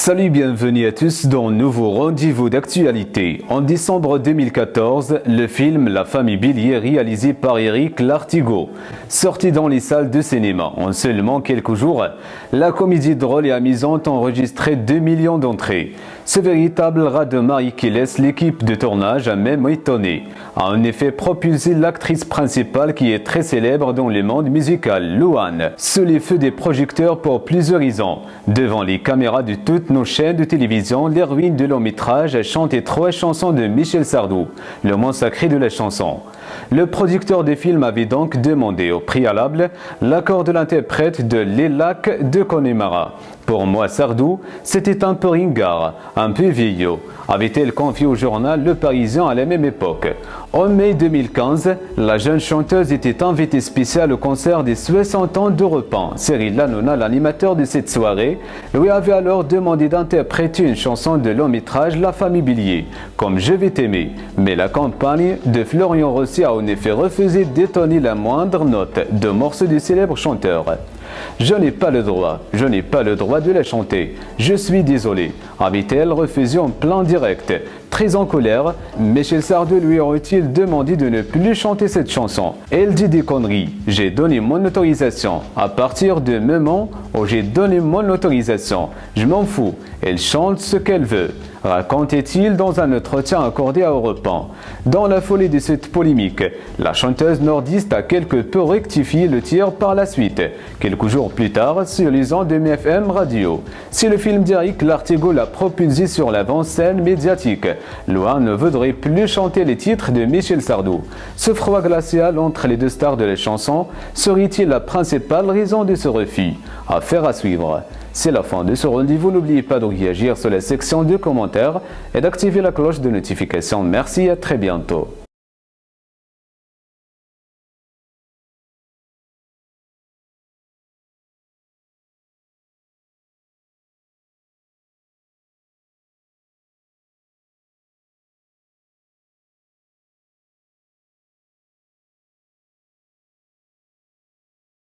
Salut, bienvenue à tous dans un nouveau rendez-vous d'actualité. En décembre 2014, le film La famille Bélier réalisé par Éric Lartigot, sorti dans les salles de cinéma. En seulement quelques jours, la comédie drôle et amusante a enregistré 2 millions d'entrées. Ce véritable raz-de-marée qui laisse l'équipe de tournage à même étonnée a en effet propulsé l'actrice principale qui est très célèbre dans le monde musical, Louane, sous les feux des projecteurs pour plusieurs raisons. Devant les caméras de toutes nos chaînes de télévision, l'héroïne de long métrage a chanté 3 chansons de Michel Sardou, le moins sacré de la chanson. Le producteur du film avait donc demandé au préalable l'accord de l'interprète de Les Lacs de Connemara. Pour moi, Sardou, c'était un peu ringard, un peu vieillot, avait-elle confié au journal Le Parisien à la même époque. En mai 2015, la jeune chanteuse était invitée spéciale au concert des 60 ans d'Europe 1. Cyril Hanouna, l'animateur de cette soirée, lui avait alors demandé d'interpréter une chanson de long métrage La famille Bélier, comme Je vais t'aimer. Mais la campagne de Florian Rossi a en effet refusé d'étonner la moindre note de morceaux du célèbre chanteur. Je n'ai pas le droit de la chanter. Je suis désolé, avait-elle refusé en plein direct. Très en colère, Michel Sardou lui aurait-il demandé de ne plus chanter cette chanson. Elle dit des conneries. J'ai donné mon autorisation. À partir du moment où j'ai donné mon autorisation, je m'en fous. Elle chante ce qu'elle veut, racontait-il dans un entretien accordé à Europe 1. Dans la folie de cette polémique, la chanteuse nordiste a quelque peu rectifié le tir par la suite, quelques jours plus tard sur les ondes de MFM Radio. Si le film d'Éric Lartigot l'a propulsé sur l'avant-scène médiatique, Louane ne voudrait plus chanter les titres de Michel Sardou. Ce froid glacial entre les deux stars de la chanson serait-il la principale raison de ce refus? Affaire à suivre. C'est la fin de ce rendez-vous. N'oubliez pas de réagir sur la section de commentaires et d'activer la cloche de notification. Merci et à très bientôt.